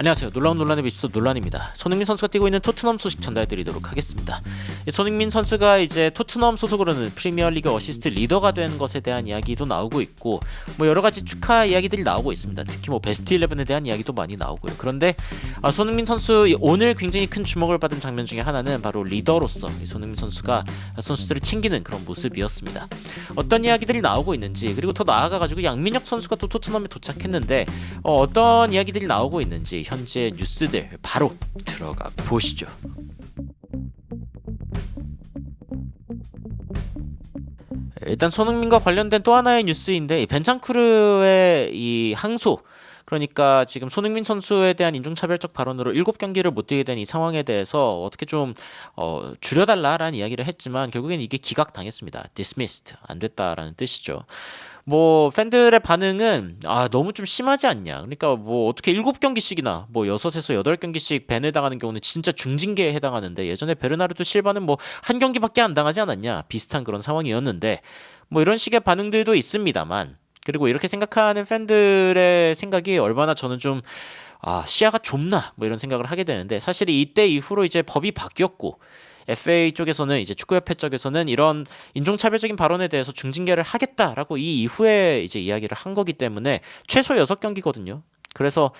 안녕하세요. 놀라운 논란의 미스터 논란입니다. 손흥민 선수가 뛰고 있는 토트넘 소식 전달해드리도록 하겠습니다. 손흥민 선수가 이제 토트넘 소속으로는 프리미어리그 어시스트 리더가 된 것에 대한 이야기도 나오고 있고 여러가지 축하 이야기들이 나오고 있습니다. 특히 베스트 11에 대한 이야기도 많이 나오고요. 그런데 손흥민 선수 오늘 굉장히 큰 주목을 받은 장면 중에 하나는 바로 리더로서 손흥민 선수가 선수들을 챙기는 그런 모습이었습니다. 어떤 이야기들이 나오고 있는지, 그리고 더 나아가가지고 양민혁 선수가 또 토트넘에 도착했는데 어떤 이야기들이 나오고 있는지 현재 뉴스들 바로 들어가 보시죠. 일단 손흥민과 관련된 또 하나의 뉴스인데, 벤탄쿠르의 이 항소, 그러니까 지금 손흥민 선수에 대한 인종차별적 발언으로 7경기를 못 뛰게 된 이 상황에 대해서 어떻게 좀 줄여달라라는 이야기를 했지만 결국엔 이게 기각당했습니다. dismissed, 안 됐다라는 뜻이죠. 팬들의 반응은 너무 좀 심하지 않냐, 그러니까 어떻게 7경기씩이나 6에서 8경기씩 밴을 당하는 경우는 진짜 중징계에 해당하는데, 예전에 베르나르도 실바는 한 경기밖에 안 당하지 않았냐, 비슷한 그런 상황이었는데 이런 식의 반응들도 있습니다만, 그리고 이렇게 생각하는 팬들의 생각이 얼마나 저는 좀 시야가 좁나 이런 생각을 하게 되는데, 사실 이때 이후로 이제 법이 바뀌었고 FA 쪽에서는, 이제 축구협회 쪽에서는 이런 인종차별적인 발언에 대해서 중징계를 하겠다라고 이 이후에 이제 이야기를 한 거기 때문에 최소 6경기거든요. 그래서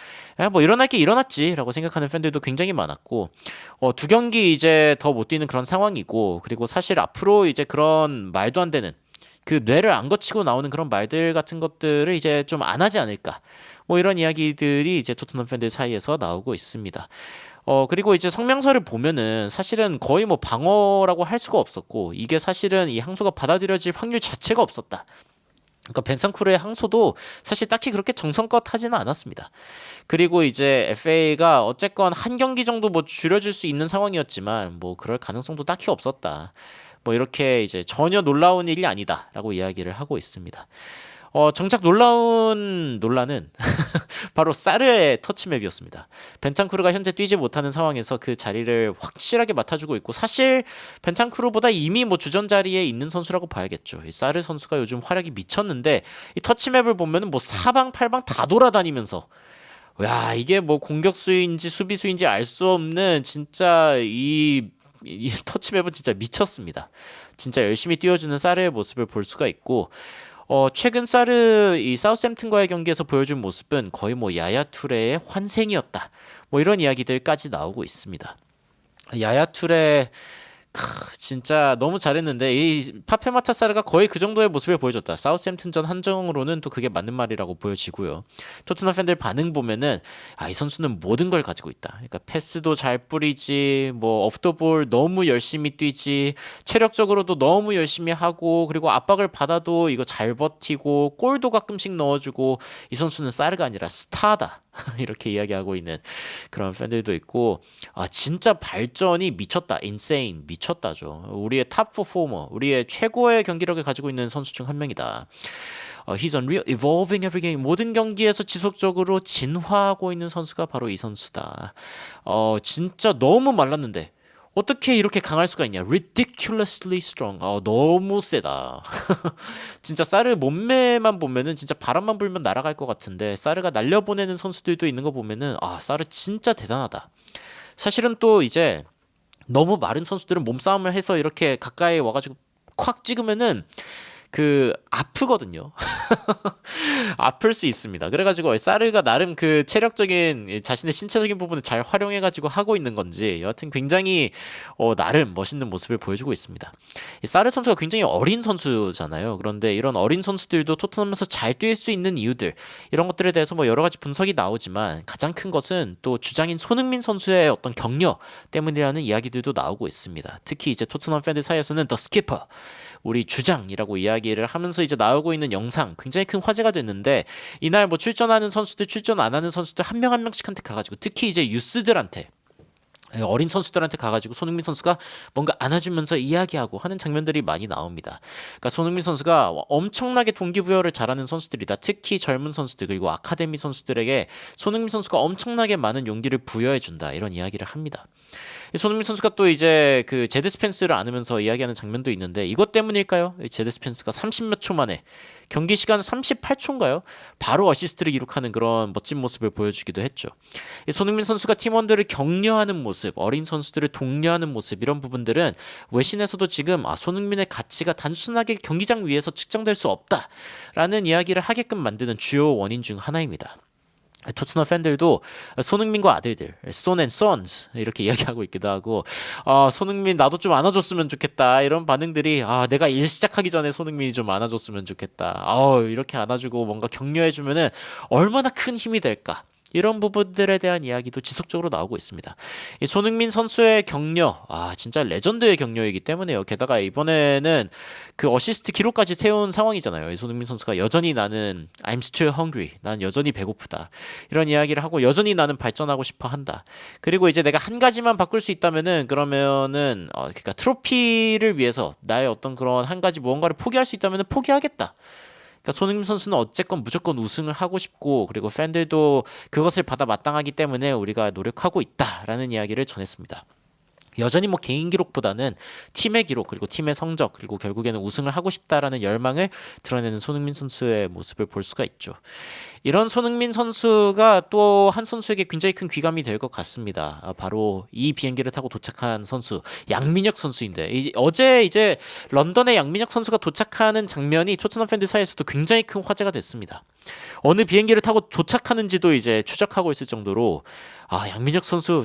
일어날 게 일어났지라고 생각하는 팬들도 굉장히 많았고, 2경기 이제 더 못 뛰는 그런 상황이고, 그리고 사실 앞으로 이제 그런 말도 안 되는, 그 뇌를 안 거치고 나오는 그런 말들 같은 것들을 이제 좀 안 하지 않을까, 이런 이야기들이 이제 토트넘 팬들 사이에서 나오고 있습니다. 그리고 이제 성명서를 보면은 사실은 거의 방어라고 할 수가 없었고, 이게 사실은 이 항소가 받아들여질 확률 자체가 없었다. 그러니까 벤탄쿠르의 항소도 사실 딱히 그렇게 정성껏 하지는 않았습니다. 그리고 이제 FA가 어쨌건 한 경기 정도 줄여줄 수 있는 상황이었지만 그럴 가능성도 딱히 없었다, 이렇게 이제 전혀 놀라운 일이 아니다라고 이야기를 하고 있습니다. 정작 놀라운 논란은 바로 사르의 터치맵이었습니다. 벤탄쿠르가 현재 뛰지 못하는 상황에서 그 자리를 확실하게 맡아주고 있고, 사실 벤탄쿠르보다 이미 주전 자리에 있는 선수라고 봐야겠죠. 이 사르 선수가 요즘 활약이 미쳤는데, 이 터치맵을 보면은 사방팔방 다 돌아다니면서, 야, 이게 공격수인지 수비수인지 알 수 없는, 진짜 이 터치맵은 진짜 미쳤습니다. 진짜 열심히 뛰어주는 사르의 모습을 볼 수가 있고, 최근 사르 이 사우스햄튼과의 경기에서 보여준 모습은 거의 야야 투레의 환생이었다, 이런 이야기들까지 나오고 있습니다. 야야 투레 진짜 너무 잘했는데, 이 파페마타 사르가 거의 그 정도의 모습을 보여줬다. 사우스햄튼전 한정으로는 또 그게 맞는 말이라고 보여지고요. 토트넘 팬들 반응 보면은 이 선수는 모든 걸 가지고 있다. 그러니까 패스도 잘 뿌리지, 오프 더 볼 너무 열심히 뛰지, 체력적으로도 너무 열심히 하고, 그리고 압박을 받아도 이거 잘 버티고, 골도 가끔씩 넣어주고, 이 선수는 사르가 아니라 스타다. 이렇게 이야기하고 있는 그런 팬들도 있고, 진짜 발전이 미쳤다, insane, 미쳤다죠. 우리의 탑 퍼포머, 우리의 최고의 경기력을 가지고 있는 선수 중 한 명이다. He's unreal, evolving every game. 모든 경기에서 지속적으로 진화하고 있는 선수가 바로 이 선수다. 진짜 너무 말랐는데 어떻게 이렇게 강할 수가 있냐? Ridiculously strong. 너무 세다. 진짜 사르 몸매만 보면은 진짜 바람만 불면 날아갈 것 같은데, 사르가 날려보내는 선수들도 있는 거 보면은 사르 진짜 대단하다. 사실은 또 이제 너무 마른 선수들은 몸싸움을 해서 이렇게 가까이 와가지고 콱 찍으면은 아프거든요. 아플 수 있습니다. 그래가지고 사르가 나름 그 체력적인, 자신의 신체적인 부분을 잘 활용해가지고 하고 있는 건지, 여하튼 굉장히 나름 멋있는 모습을 보여주고 있습니다. 이 사르 선수가 굉장히 어린 선수잖아요. 그런데 이런 어린 선수들도 토트넘에서 잘 뛸 수 있는 이유들, 이런 것들에 대해서 여러 가지 분석이 나오지만, 가장 큰 것은 또 주장인 손흥민 선수의 어떤 격려 때문이라는 이야기들도 나오고 있습니다. 특히 이제 토트넘 팬들 사이에서는 The Skipper, 우리 주장이라고 이야기를 하면서 이제 나오고 있는 영상 굉장히 큰 화제가 됐는데, 이날 출전하는 선수들, 출전 안 하는 선수들 한 명 한 명씩한테 가가지고, 특히 이제 유스들한테, 어린 선수들한테 가가지고 손흥민 선수가 뭔가 안아주면서 이야기하고 하는 장면들이 많이 나옵니다. 그러니까 손흥민 선수가 엄청나게 동기부여를 잘하는 선수들이다. 특히 젊은 선수들, 그리고 아카데미 선수들에게 손흥민 선수가 엄청나게 많은 용기를 부여해준다, 이런 이야기를 합니다. 이 손흥민 선수가 또 이제 그 제드 스펜스를 안으면서 이야기하는 장면도 있는데 이것 때문일까요? 이 제드 스펜스가 30몇 초 만에 경기 시간 38초인가요? 바로 어시스트를 기록하는 그런 멋진 모습을 보여주기도 했죠. 이 손흥민 선수가 팀원들을 격려하는 모습, 어린 선수들을 독려하는 모습 이런 부분들은 외신에서도 지금 손흥민의 가치가 단순하게 경기장 위에서 측정될 수 없다라는 이야기를 하게끔 만드는 주요 원인 중 하나입니다. 토트넘 팬들도 손흥민과 아들들, son and sons 이렇게 이야기하고 있기도 하고 손흥민 나도 좀 안아줬으면 좋겠다 이런 반응들이 내가 일 시작하기 전에 손흥민이 좀 안아줬으면 좋겠다 이렇게 안아주고 뭔가 격려해주면은 얼마나 큰 힘이 될까 이런 부분들에 대한 이야기도 지속적으로 나오고 있습니다. 이 손흥민 선수의 격려, 진짜 레전드의 격려이기 때문에요. 게다가 이번에는 그 어시스트 기록까지 세운 상황이잖아요. 이 손흥민 선수가 여전히 나는 I'm still hungry, 난 여전히 배고프다. 이런 이야기를 하고 여전히 나는 발전하고 싶어 한다. 그리고 이제 내가 한 가지만 바꿀 수 있다면은 그러면은 그러니까 트로피를 위해서 나의 어떤 그런 한 가지 무언가를 포기할 수 있다면은 포기하겠다. 그러니까 손흥민 선수는 어쨌건 무조건 우승을 하고 싶고 그리고 팬들도 그것을 받아 마땅하기 때문에 우리가 노력하고 있다라는 이야기를 전했습니다. 여전히 뭐 개인 기록보다는 팀의 기록 그리고 팀의 성적 그리고 결국에는 우승을 하고 싶다라는 열망을 드러내는 손흥민 선수의 모습을 볼 수가 있죠. 이런 손흥민 선수가 또 한 선수에게 굉장히 큰 귀감이 될 것 같습니다. 바로 이 비행기를 타고 도착한 선수 양민혁 선수인데 어제 이제 런던에 양민혁 선수가 도착하는 장면이 토트넘 팬들 사이에서도 굉장히 큰 화제가 됐습니다. 어느 비행기를 타고 도착하는지도 이제 추적하고 있을 정도로 양민혁 선수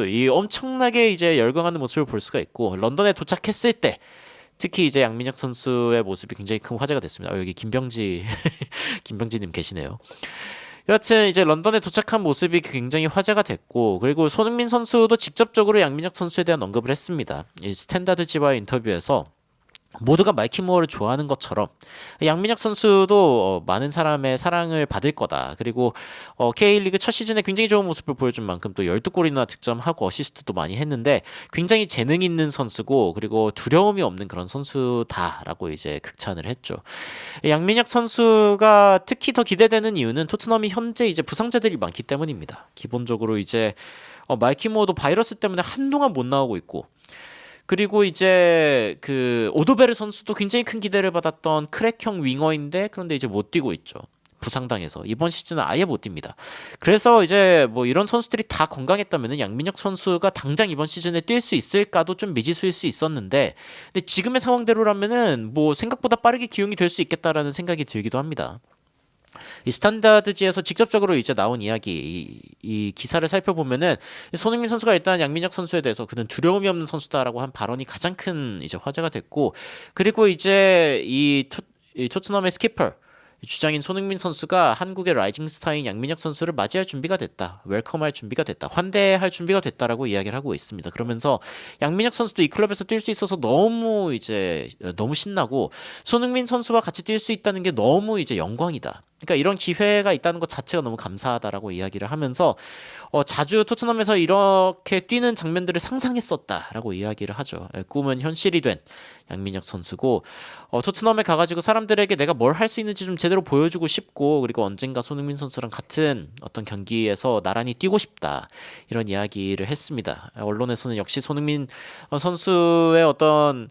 이 엄청나게 이제 열광하는 모습을 볼 수가 있고 런던에 도착했을 때 특히 이제 양민혁 선수의 모습이 굉장히 큰 화제가 됐습니다. 여기 김병지님 계시네요. 여하튼 이제 런던에 도착한 모습이 굉장히 화제가 됐고 그리고 손흥민 선수도 직접적으로 양민혁 선수에 대한 언급을 했습니다. 이 스탠다드지와의 인터뷰에서 모두가 마이키 무어를 좋아하는 것처럼 양민혁 선수도 많은 사람의 사랑을 받을 거다. 그리고 K리그 첫 시즌에 굉장히 좋은 모습을 보여준 만큼 또 12골이나 득점하고 어시스트도 많이 했는데 굉장히 재능 있는 선수고 그리고 두려움이 없는 그런 선수다라고 이제 극찬을 했죠. 양민혁 선수가 특히 더 기대되는 이유는 토트넘이 현재 이제 부상자들이 많기 때문입니다. 기본적으로 이제 마이키 무어도 바이러스 때문에 한동안 못 나오고 있고 그리고 이제 그 오도베르 선수도 굉장히 큰 기대를 받았던 크랙형 윙어인데 그런데 이제 못 뛰고 있죠. 부상당해서 이번 시즌은 아예 못 뜁니다. 그래서 이제 뭐 이런 선수들이 다 건강했다면은 양민혁 선수가 당장 이번 시즌에 뛸 수 있을까도 좀 미지수일 수 있었는데 근데 지금의 상황대로라면은 뭐 생각보다 빠르게 기용이 될 수 있겠다라는 생각이 들기도 합니다. 이 스탠다드지에서 직접적으로 이제 나온 이야기 이 기사를 살펴보면은 손흥민 선수가 일단 양민혁 선수에 대해서 그는 두려움이 없는 선수다라고 한 발언이 가장 큰 이제 화제가 됐고 그리고 이제 이 토트넘의 스키퍼 주장인 손흥민 선수가 한국의 라이징 스타인 양민혁 선수를 맞이할 준비가 됐다. 웰컴할 준비가 됐다. 환대할 준비가 됐다라고 이야기를 하고 있습니다. 그러면서 양민혁 선수도 이 클럽에서 뛸 수 있어서 너무 신나고 손흥민 선수와 같이 뛸 수 있다는 게 너무 이제 영광이다. 그러니까 이런 기회가 있다는 것 자체가 너무 감사하다라고 이야기를 하면서 자주 토트넘에서 이렇게 뛰는 장면들을 상상했었다라고 이야기를 하죠. 꿈은 현실이 된 양민혁 선수고 토트넘에 가가지고 사람들에게 내가 뭘 할 수 있는지 좀 제대로 보여주고 싶고 그리고 언젠가 손흥민 선수랑 같은 어떤 경기에서 나란히 뛰고 싶다 이런 이야기를 했습니다. 언론에서는 역시 손흥민 선수의 어떤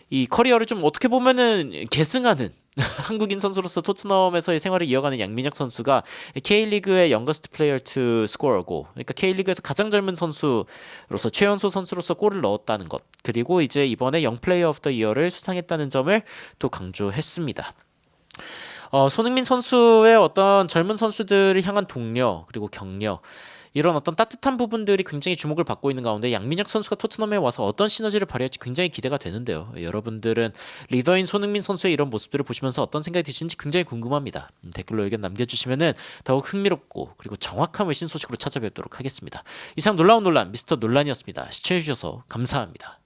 이 커리어를 좀 어떻게 보면은 계승하는 한국인 선수로서 토트넘에서의 생활을 이어가는 양민혁 선수가 K리그의 youngest player to score고 그러니까 K리그에서 가장 젊은 선수로서 최연소 선수로서 골을 넣었다는 것 그리고 이제 이번에 영 플레이어 오브 더 이어를 수상했다는 점을 또 강조했습니다. 손흥민 선수의 어떤 젊은 선수들을 향한 독려 그리고 격려 이런 어떤 따뜻한 부분들이 굉장히 주목을 받고 있는 가운데 양민혁 선수가 토트넘에 와서 어떤 시너지를 발휘할지 굉장히 기대가 되는데요. 여러분들은 리더인 손흥민 선수의 이런 모습들을 보시면서 어떤 생각이 드시는지 굉장히 궁금합니다. 댓글로 의견 남겨주시면 더욱 흥미롭고 그리고 정확한 외신 소식으로 찾아뵙도록 하겠습니다. 이상 놀라운 논란 미스터 논란이었습니다. 시청해주셔서 감사합니다.